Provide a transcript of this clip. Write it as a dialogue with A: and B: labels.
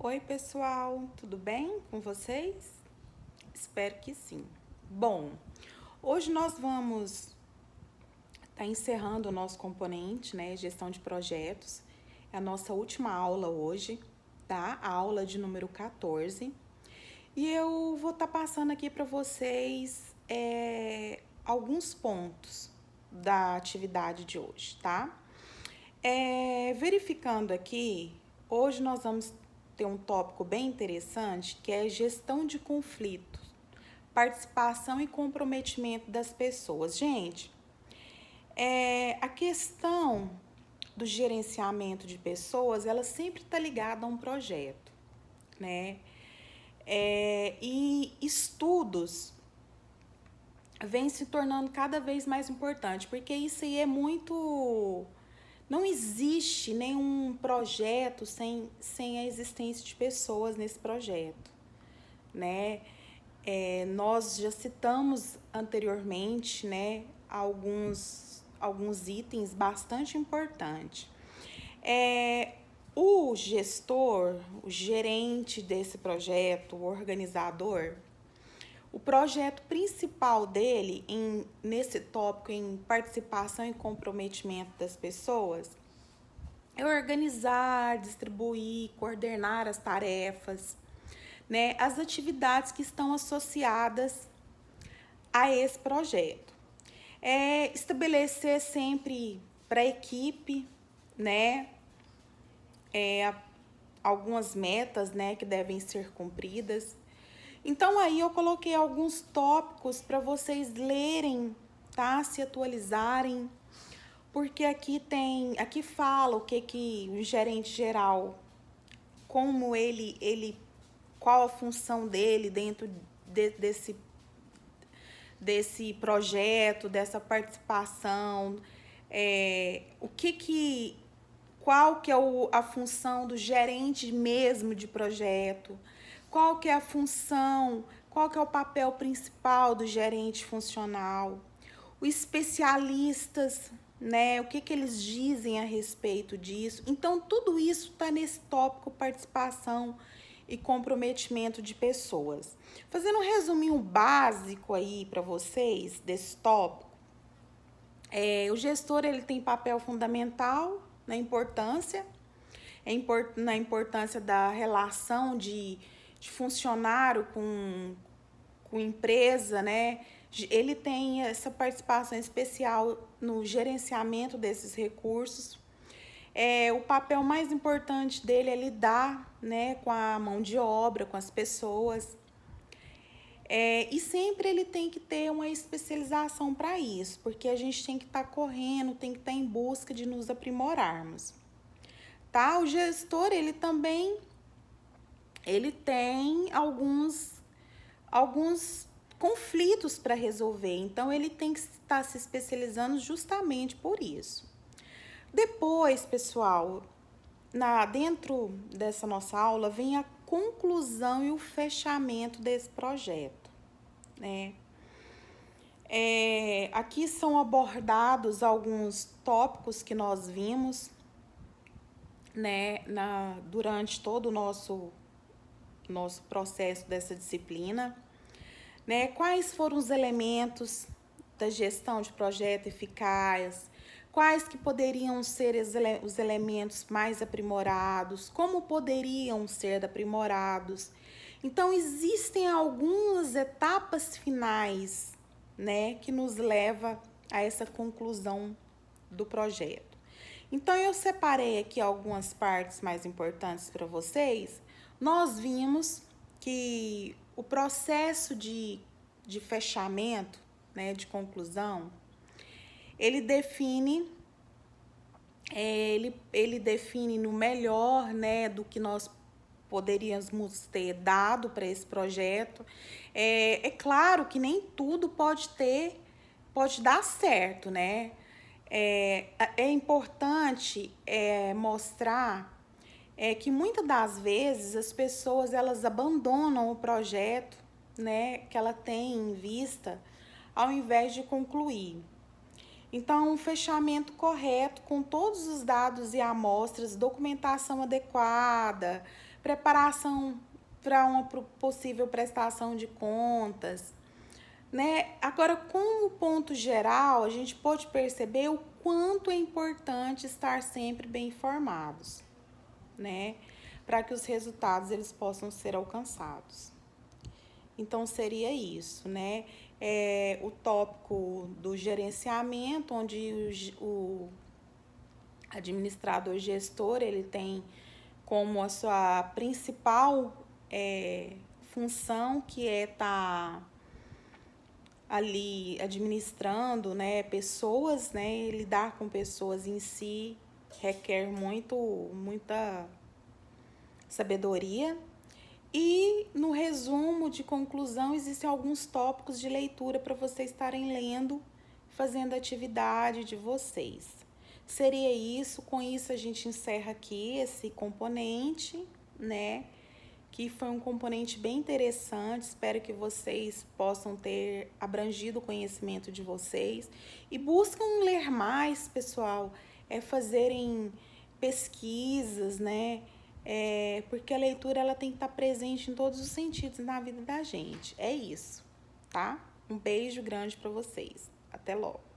A: Oi, pessoal, tudo bem com vocês? Espero que sim. Bom, hoje nós vamos estar encerrando o nosso componente, né, gestão de projetos. É a nossa última aula hoje, tá? A aula de número 14. E eu vou estar passando aqui para vocês alguns pontos da atividade de hoje, tá? Verificando aqui, hoje nós vamos ter um tópico bem interessante que é gestão de conflitos, participação e comprometimento das pessoas. Gente, a questão do gerenciamento de pessoas, ela sempre está ligada a um projeto, né? E estudos vêm se tornando cada vez mais importante, porque isso aí é muito. Não existe nenhum projeto sem a existência de pessoas nesse projeto, né? Nós já citamos anteriormente, né, alguns itens bastante importantes. O gestor, o gerente desse projeto, o organizador, o projeto principal dele nesse tópico, em participação e comprometimento das pessoas, é organizar, distribuir, coordenar as tarefas, né, as atividades que estão associadas a esse projeto. Estabelecer sempre para a equipe, né, algumas metas, né, que devem ser cumpridas. Então aí eu coloquei alguns tópicos para vocês lerem, tá? Se atualizarem, porque aqui fala o que o gerente geral, como qual a função dele dentro desse projeto, dessa participação, qual que é a função do gerente mesmo de projeto, qual que é a função, qual que é o papel principal do gerente funcional, os especialistas, né, o que eles dizem a respeito disso. Então, tudo isso está nesse tópico participação e comprometimento de pessoas. Fazendo um resuminho básico aí para vocês desse tópico, o gestor ele tem papel fundamental na importância, na importância da relação de funcionário com empresa, né? Ele tem essa participação especial no gerenciamento desses recursos. O papel mais importante dele é lidar, né, com a mão de obra, com as pessoas. E sempre ele tem que ter uma especialização para isso, porque a gente tem que estar correndo, tem que estar em busca de nos aprimorarmos. Tá? O gestor, ele também tem alguns conflitos para resolver, então ele tem que estar se especializando justamente por isso. Depois, pessoal, dentro dessa nossa aula vem a conclusão e o fechamento desse projeto, né? Aqui são abordados alguns tópicos que nós vimos, né, durante todo o nosso processo dessa disciplina, né? Quais foram os elementos da gestão de projeto eficaz, quais que poderiam ser os elementos mais aprimorados, como poderiam ser aprimorados. Então, existem algumas etapas finais, né, que nos leva a essa conclusão do projeto. Então, eu separei aqui algumas partes mais importantes para vocês. Nós vimos que o processo de fechamento, né, de conclusão, ele define no melhor, né, do que nós poderíamos ter dado para esse projeto. É claro que nem tudo pode dar certo, né? É importante mostrar que muitas das vezes as pessoas elas abandonam o projeto, né, que ela tem em vista, ao invés de concluir. Então, um fechamento correto com todos os dados e amostras, documentação adequada, preparação para uma possível prestação de contas, né? Agora, como ponto geral, a gente pode perceber o quanto é importante estar sempre bem informados, né? Para que os resultados eles possam ser alcançados. Então, seria isso, né? O tópico do gerenciamento, onde o administrador gestor, ele tem como a sua principal função, que é estar ali administrando, né, pessoas, né, lidar com pessoas em si requer muita sabedoria. E no resumo de conclusão, existem alguns tópicos de leitura para vocês estarem lendo, fazendo a atividade de vocês. Seria isso, com isso a gente encerra aqui esse componente, né? Que foi um componente bem interessante, espero que vocês possam ter abrangido o conhecimento de vocês e buscam ler mais, pessoal, fazerem pesquisas, né? Porque a leitura ela tem que estar presente em todos os sentidos na vida da gente. É isso, tá? Um beijo grande para vocês. Até logo.